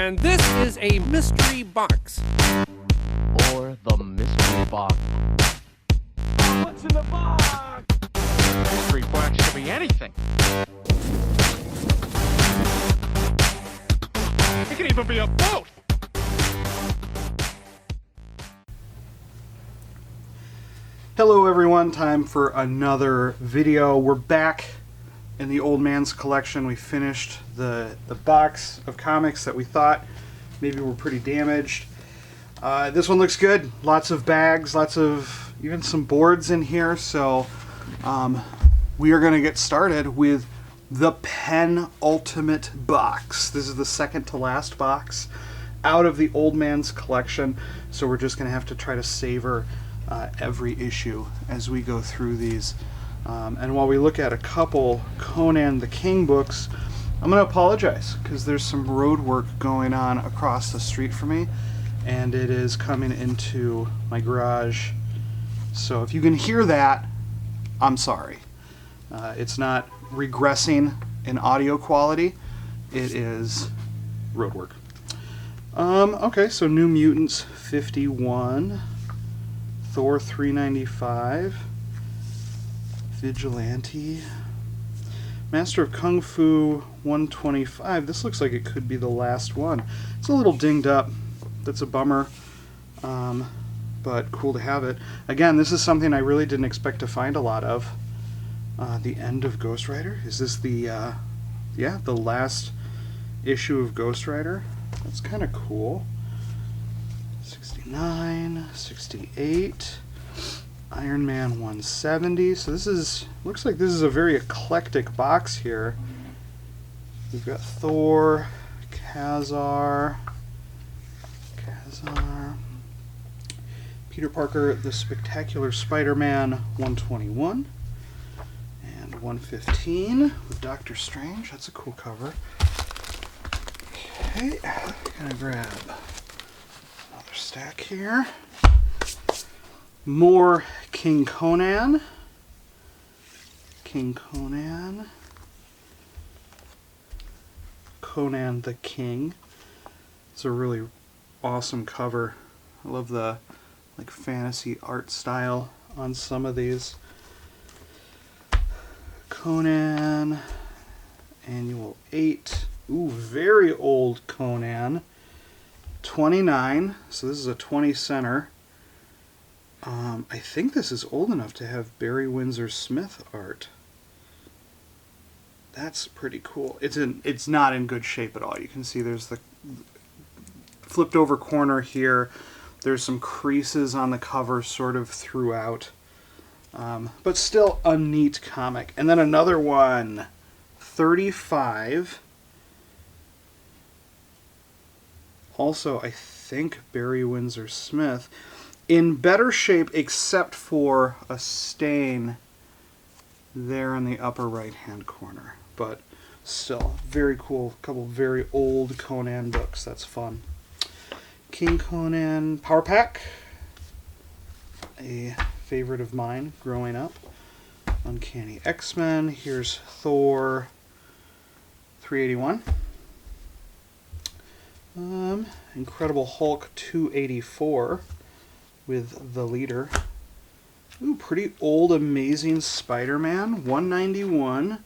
And this is a mystery box. Or the mystery box. What's in the box? Mystery box could be anything. It could even be a boat. Hello everyone, time for another video. We're back in the old man's collection. We finished the box of comics that we thought maybe were pretty damaged. This one looks good. Lots of bags, lots of even some boards in here. So we are going to get started with the penultimate box. This is the second to last box out of the old man's collection. So we're just going to have to try to savor every issue as we go through these. And while we look at a couple Conan the King books, I'm going to apologize because there's some road work going on across the street for me, and it is coming into my garage. So if you can hear that, I'm sorry. It's not regressing in audio quality. It is road work. Okay, so New Mutants 51, Thor 395, Vigilante, Master of Kung Fu 125. This looks like it could be the last one. It's a little dinged up. That's a bummer, but cool to have it. Again, this is something I really didn't expect to find a lot of. The end of Ghost Rider. Is this the, yeah, the last issue of Ghost Rider? That's kind of cool. 69, 68. Iron Man 170. So this is, looks like this is a very eclectic box here. We've got Thor, Kazar, Peter Parker, The Spectacular Spider-Man 121, and 115 with Doctor Strange. That's a cool cover. Okay, gonna grab another stack here. More King Conan. Conan the King. It's a really awesome cover. I love the like fantasy art style on some of these. Conan Annual 8. Ooh, very old Conan. 29. So this is a 20 center. I think this is old enough to have Barry Windsor Smith art. That's pretty cool. It's not in good shape at all. You can see there's the flipped over corner here. There's some creases on the cover sort of throughout. But still a neat comic. And then another one, 35. Also, I think Barry Windsor Smith. In better shape except for a stain there in the upper right hand corner. But still, very cool. A couple very old Conan books. That's fun. King Conan Power Pack. A favorite of mine growing up. Uncanny X-Men. Here's Thor 381. Incredible Hulk 284 with the leader. Ooh, pretty old Amazing Spider-Man 191.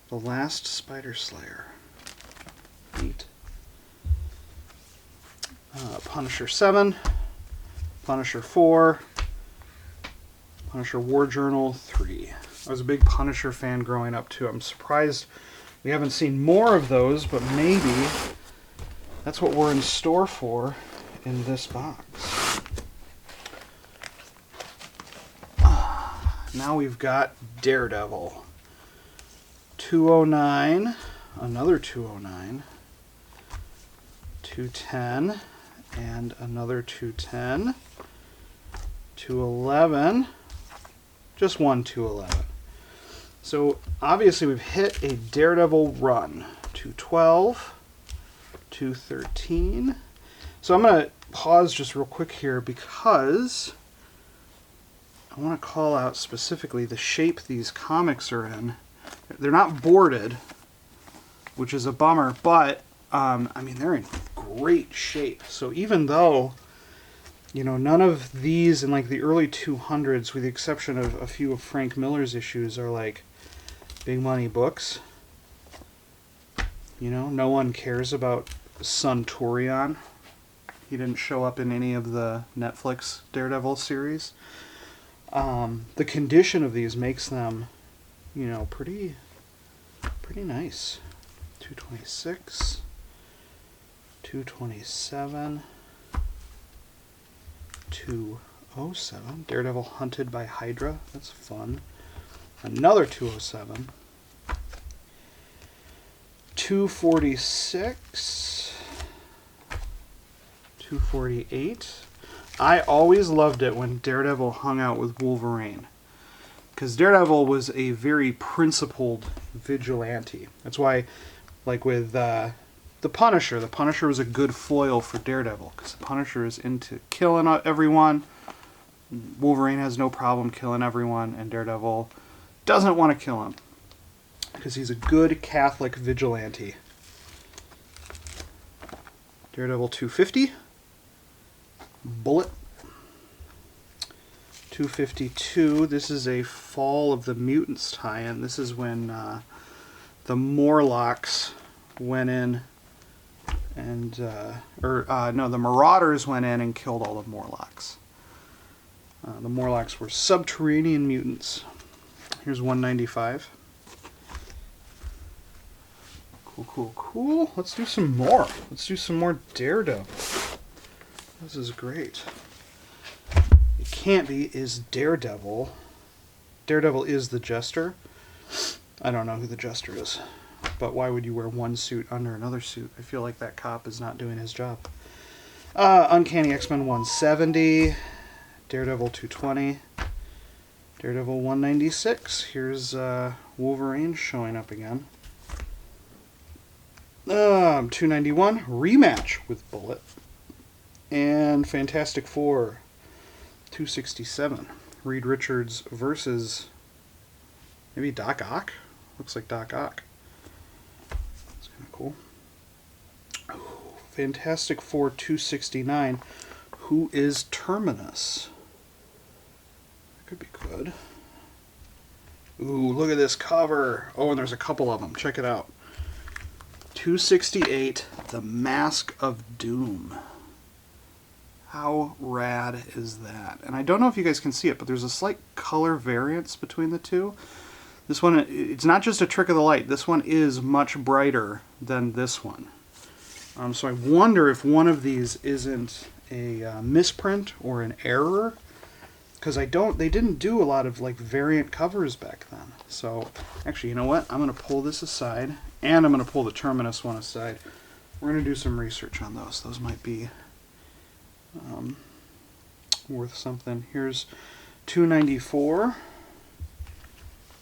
The Last Spider Slayer. Neat. Punisher 7. Punisher 4. Punisher War Journal 3. I was a big Punisher fan growing up too. I'm surprised we haven't seen more of those, but maybe that's what we're in store for in this box. Now we've got Daredevil. 209, another 209, 210, and another 210, 211, just one 211. So obviously we've hit a Daredevil run. 212, 213. So I'm going to pause just real quick here because I want to call out specifically the shape these comics are in. They're not boarded, which is a bummer, but I mean, they're in great shape. So even though, you know, none of these in like the early 200s, with the exception of a few of Frank Miller's issues, are like big money books. You know, no one cares about Suntourion. He didn't show up in any of the Netflix Daredevil series. The condition of these makes them, you know, pretty nice. 226, 227, 207. Daredevil hunted by Hydra. That's fun. Another 207. 246. 248. I always loved it when Daredevil hung out with Wolverine, because Daredevil was a very principled vigilante. That's why, like with the Punisher was a good foil for Daredevil, because the Punisher is into killing everyone. Wolverine has no problem killing everyone, and Daredevil doesn't want to kill him, because he's a good Catholic vigilante. Daredevil 250. Bullet. 252. This is a Fall of the Mutants tie-in. This is when the Morlocks went in and the Marauders went in and killed all the Morlocks. The Morlocks were subterranean mutants. Here's 195. Cool. Let's do some more. Let's do some more Daredevil. This is great. It can't be is Daredevil. Daredevil is the Jester. I don't know who the Jester is, but why would you wear one suit under another suit? I feel like that cop is not doing his job. Uncanny X-Men 170. Daredevil 220. Daredevil 196. Here's Wolverine showing up again. 291. Rematch with Bullet. And Fantastic Four 267. Reed Richards versus maybe Doc Ock. Looks like Doc Ock. That's kind of cool. Fantastic Four 269. Who is Terminus? That could be good. Ooh, look at this cover. Oh, and there's a couple of them. Check it out. 268. The Mask of Doom. How rad is that? And I don't know if you guys can see it, but there's a slight color variance between the two. This one, it's not just a trick of the light. This one is much brighter than this one. So I wonder if one of these isn't a misprint or an error, because they didn't do a lot of like variant covers back then. So actually, you know what? I'm going to pull this aside, and I'm going to pull the Terminus one aside. We're going to do some research on those. Those might be worth something. Here's 294,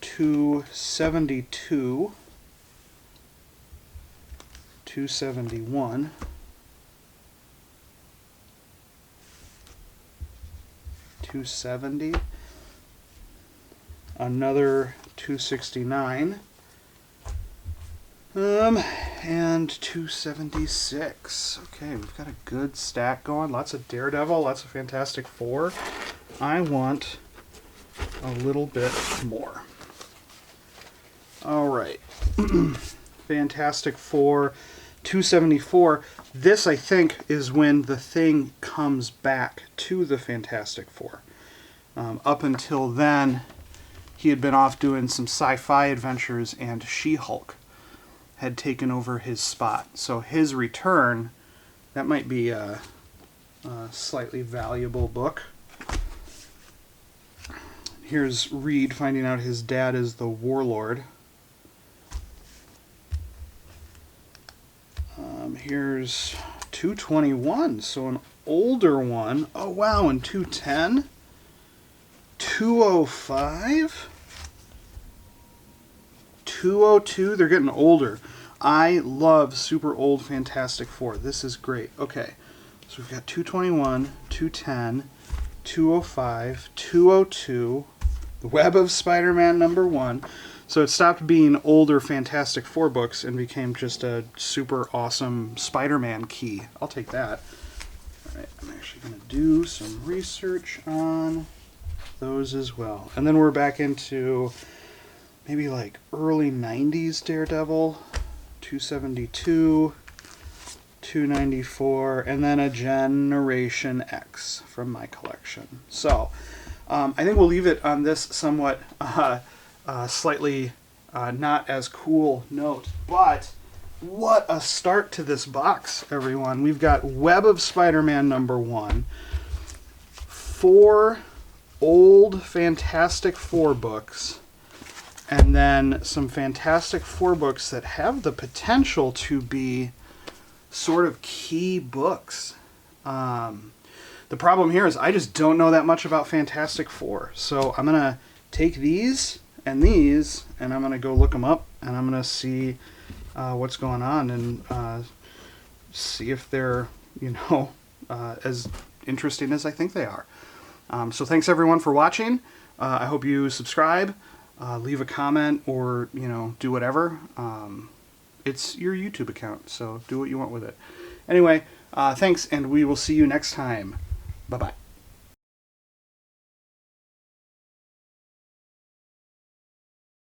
272, 271, 270, another 269, and 276. Okay, we've got a good stack going. Lots of Daredevil, lots of Fantastic Four. I want a little bit more. All right. Fantastic Four 274. This, I think, is when the Thing comes back to the Fantastic Four. Up until then, he had been off doing some sci-fi adventures, and She-Hulk had taken over his spot. So his return, that might be a slightly valuable book. Here's Reed finding out his dad is the Warlord. Here's 221, so an older one. Oh wow, and 210? 205? 202? They're getting older. I love super old Fantastic Four. This is great. Okay, so we've got 221, 210, 205, 202, The Web of Spider-Man #1. So it stopped being older Fantastic Four books and became just a super awesome Spider-Man key. I'll take that. Alright, I'm actually going to do some research on those as well. And then we're back into maybe like early 90s Daredevil, 272, 294, and then a Generation X from my collection. So I think we'll leave it on this somewhat slightly not as cool note, but what a start to this box, everyone. We've got Web of Spider-Man #1, 4 old Fantastic Four books, and then some Fantastic Four books that have the potential to be sort of key books. The problem here is I just don't know that much about Fantastic Four, so I'm going to take these, and I'm going to go look them up, and I'm going to see what's going on, and see if they're, as interesting as I think they are. So thanks everyone for watching. I hope you subscribe, leave a comment, or, do whatever. It's your YouTube account, so do what you want with it. Anyway, thanks, and we will see you next time. Bye-bye.